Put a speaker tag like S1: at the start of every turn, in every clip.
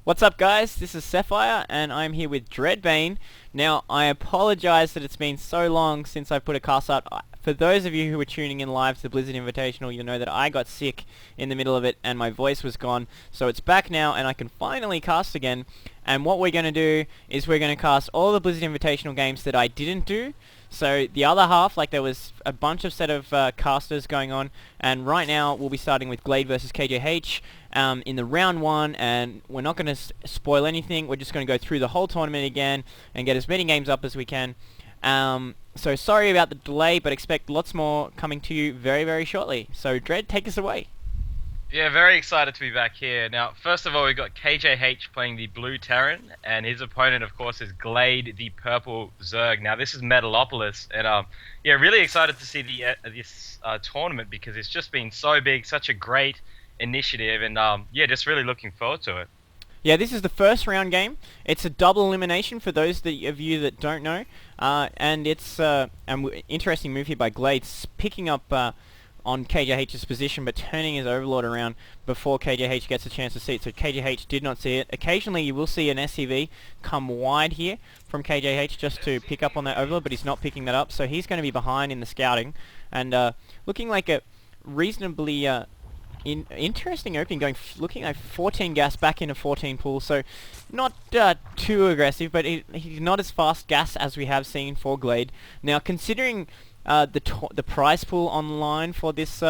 S1: What's up, guys? This is Sapphire and I'm here with Dreadbane. Now, I apologize that it's been so long since I put a cast out. For those of you who were tuning in live to the Blizzard Invitational, you'll know that I got sick in the middle of it and my voice was gone. So it's back now and I can finally cast again. And what we're going to do is we're going to cast all the Blizzard Invitational games that I didn't do. So the other half, like there was a bunch of set of casters going on, and right now we'll be starting with Glade versus KJH in the round one, and we're not going to spoil anything. We're just going to go through the whole tournament again and get as many games up as we can. So sorry about the delay, but expect lots more coming to you very, very shortly. So Dread, take us away.
S2: Yeah, very excited to be back here. Now, first of all, we've got KJH playing the blue Terran, and his opponent, of course, is Glade, the purple Zerg. Now, this is Metalopolis, and yeah, really excited to see this tournament because it's just been so big, such a great initiative, and yeah, just really looking forward to it.
S1: Yeah, this is the first round game. It's a double elimination for those of you that don't know, and it's an interesting move here by Glade, picking up on KJH's position but turning his Overlord around before KJH gets a chance to see it, so KJH did not see it. Occasionally you will see an SCV come wide here from KJH just to pick up on that Overlord, but he's not picking that up, so he's going to be behind in the scouting, and looking like a reasonably interesting opening, looking like 14 gas back into 14 pool, so not too aggressive, but he's not as fast gas as we have seen for Glade. Now, considering the prize pool online for this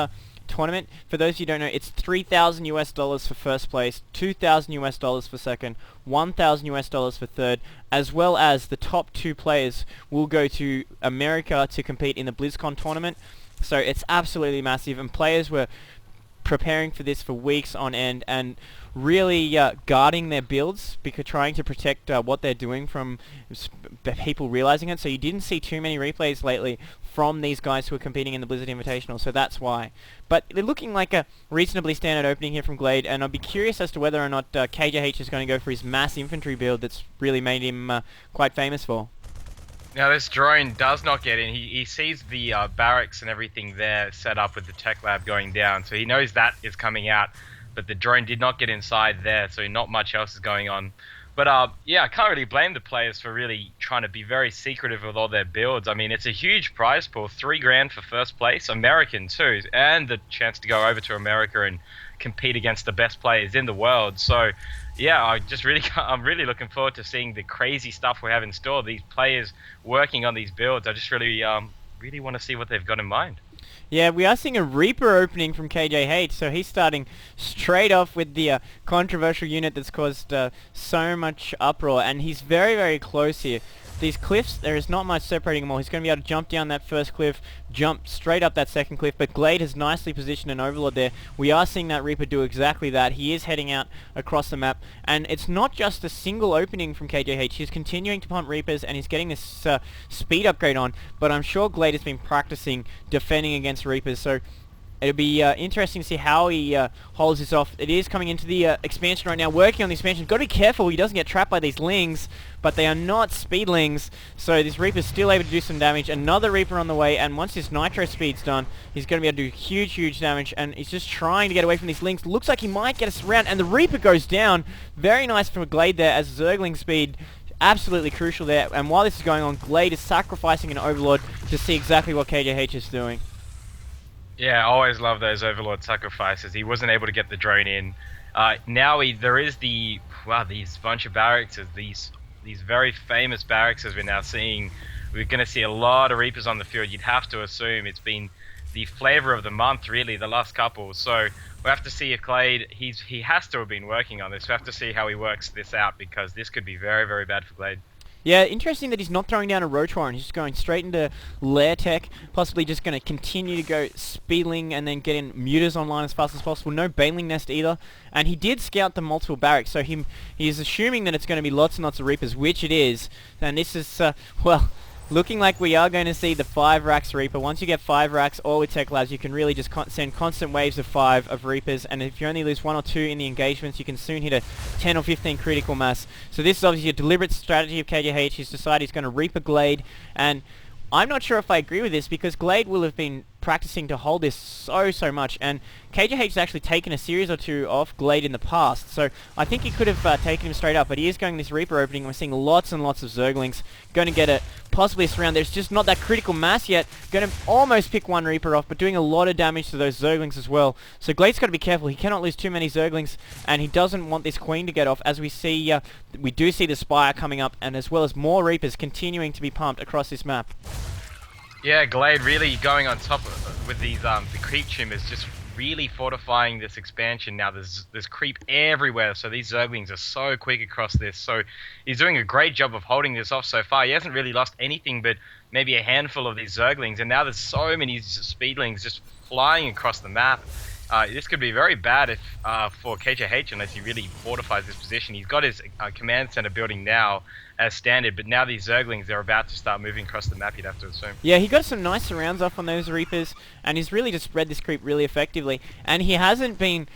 S1: tournament, for those of you who don't know, it's $3,000 for first place, $2,000 for second, $1,000 for third, as well as the top two players will go to America to compete in the BlizzCon tournament. So it's absolutely massive, and players were preparing for this for weeks on end and really guarding their builds because trying to protect what they're doing from people realizing it. So you didn't see too many replays lately from these guys who are competing in the Blizzard Invitational, so that's why. But they're looking like a reasonably standard opening here from Glade, and I'd be curious as to whether or not KJH is going to go for his mass infantry build that's really made him quite famous for.
S2: Now, this drone does not get in. He sees the barracks and everything there set up with the tech lab going down, so he knows that is coming out, but the drone did not get inside there, so not much else is going on. But yeah, I can't really blame the players for really trying to be very secretive with all their builds. I mean, it's a huge prize pool, $3,000 for first place, American too, and the chance to go over to America and compete against the best players in the world. So yeah, I'm really looking forward to seeing the crazy stuff we have in store. These players working on these builds. I just really want to see what they've got in mind.
S1: Yeah, we are seeing a Reaper opening from KJH, so he's starting straight off with the controversial unit that's caused so much uproar, and he's very, very close here. These cliffs, there is not much separating them all. He's going to be able to jump down that first cliff, jump straight up that second cliff, but Glade has nicely positioned an Overlord there. We are seeing that Reaper do exactly that. He is heading out across the map, and it's not just a single opening from KJH. He's continuing to pump Reapers, and he's getting this speed upgrade on, but I'm sure Glade has been practicing defending against Reapers, so it'll be interesting to see how he holds this off. It is coming into the expansion right now, working on the expansion. Got to be careful he doesn't get trapped by these lings, but they are not speedlings, so this Reaper's still able to do some damage. Another Reaper on the way, and once his Nitro speed's done, he's going to be able to do huge, huge damage, and he's just trying to get away from these lings. Looks like he might get us around, and the Reaper goes down. Very nice from Glade there, as Zergling speed absolutely crucial there, and while this is going on, Glade is sacrificing an Overlord to see exactly what KJH is doing.
S2: Yeah, I always love those Overlord sacrifices. He wasn't able to get the drone in. Now there is these bunch of barracks, these very famous barracks as we're now seeing. We're going to see a lot of Reapers on the field. You'd have to assume it's been the flavor of the month, really, the last couple. So we have to see if Glade, he has to have been working on this. We have to see how he works this out because this could be very, very bad for Glade.
S1: Yeah, interesting that he's not throwing down a Rotor and he's just going straight into Lair Tech, possibly just going to continue to go Speedling and then get in Mutas online as fast as possible. No Baneling Nest either. And he did scout the multiple barracks, so he is assuming that it's going to be lots and lots of Reapers, which it is. And this is, well, looking like we are going to see the 5 racks Reaper. Once you get 5 racks, or with Tech Labs, you can really just send constant waves of 5 of Reapers, and if you only lose 1 or 2 in the engagements, you can soon hit a 10 or 15 critical mass. So this is obviously a deliberate strategy of KJH. He's decided he's going to Reaper Glade, and I'm not sure if I agree with this, because Glade will have been practicing to hold this so much, and KJH has actually taken a series or two off Glade in the past, so I think he could have taken him straight up, but he is going this Reaper opening. We're seeing lots and lots of Zerglings going to get it, possibly a surround. There's just not that critical mass yet, going to almost pick one Reaper off, but doing a lot of damage to those Zerglings as well. So Glade's got to be careful. He cannot lose too many Zerglings, and he doesn't want this Queen to get off, as we see, we do see the Spire coming up, and as well as more Reapers continuing to be pumped across this map.
S2: Yeah, Glade really going on top with these the creep trimmers, just really fortifying this expansion. Now there's creep everywhere, so these Zerglings are so quick across this. So he's doing a great job of holding this off so far. He hasn't really lost anything but maybe a handful of these Zerglings, and now there's so many Speedlings just flying across the map. This could be very bad if for KJH unless he really fortifies this position. He's got his command center building now as standard, but now these Zerglings are about to start moving across the map, you'd have to assume.
S1: Yeah, he got some nice surrounds off on those Reapers, and he's really just spread this creep really effectively. And he hasn't been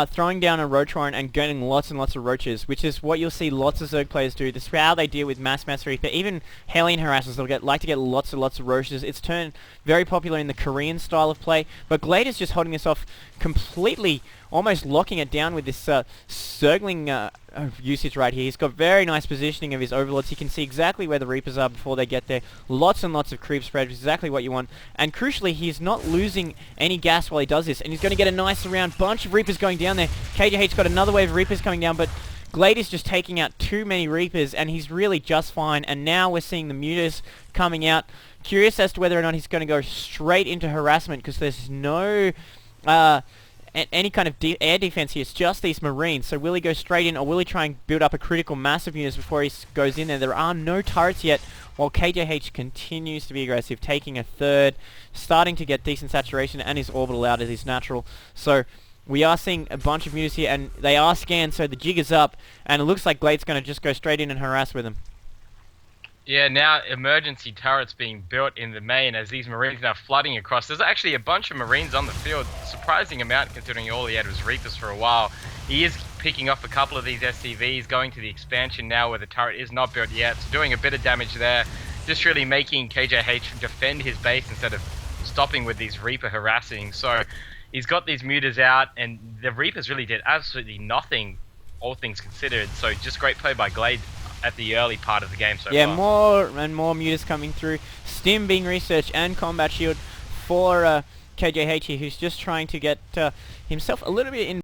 S1: throwing down a Roach Warren and getting lots and lots of Roaches, which is what you'll see lots of Zerg players do. This is how they deal with mass Reaper. Even Hellion Harassers, they'll like to get lots and lots of Roaches. It's turned very popular in the Korean style of play, but Glade is just holding this off completely, almost locking it down with this Zergling usage right here. He's got very nice positioning of his Overlords. You can see exactly where the Reapers are before they get there. Lots and lots of creep spread, which is exactly what you want. And crucially, he's not losing any gas while he does this, and he's going to get a nice surround. Bunch of Reapers going down there. KJH's got another wave of Reapers coming down, but Glade is just taking out too many Reapers, and he's really just fine. And now we're seeing the Mutas coming out. Curious as to whether or not he's going to go straight into harassment, because there's no any kind of air defense here. It's just these Marines. So will he go straight in, or will he try and build up a critical mass of units before he goes in there? There are no turrets yet, while KJH continues to be aggressive, taking a third, starting to get decent saturation, and his orbital out as is natural. So we are seeing a bunch of units here, and they are scanned, so the jig is up, and it looks like Glade's going to just go straight in and harass with them.
S2: Yeah, now emergency turrets being built in the main as these Marines now flooding across. There's actually a bunch of Marines on the field, surprising amount considering all he had was Reapers for a while. He is picking off a couple of these SCVs, going to the expansion now where the turret is not built yet, so doing a bit of damage there, just really making KJH defend his base instead of stopping with these Reaper harassing. So he's got these Mutas out, and the Reapers really did absolutely nothing, all things considered, so just great play by Glade at the early part of the game so far.
S1: Yeah, more and more Mutas coming through. Stim being researched and Combat Shield for KJH here, who's just trying to get himself a little bit in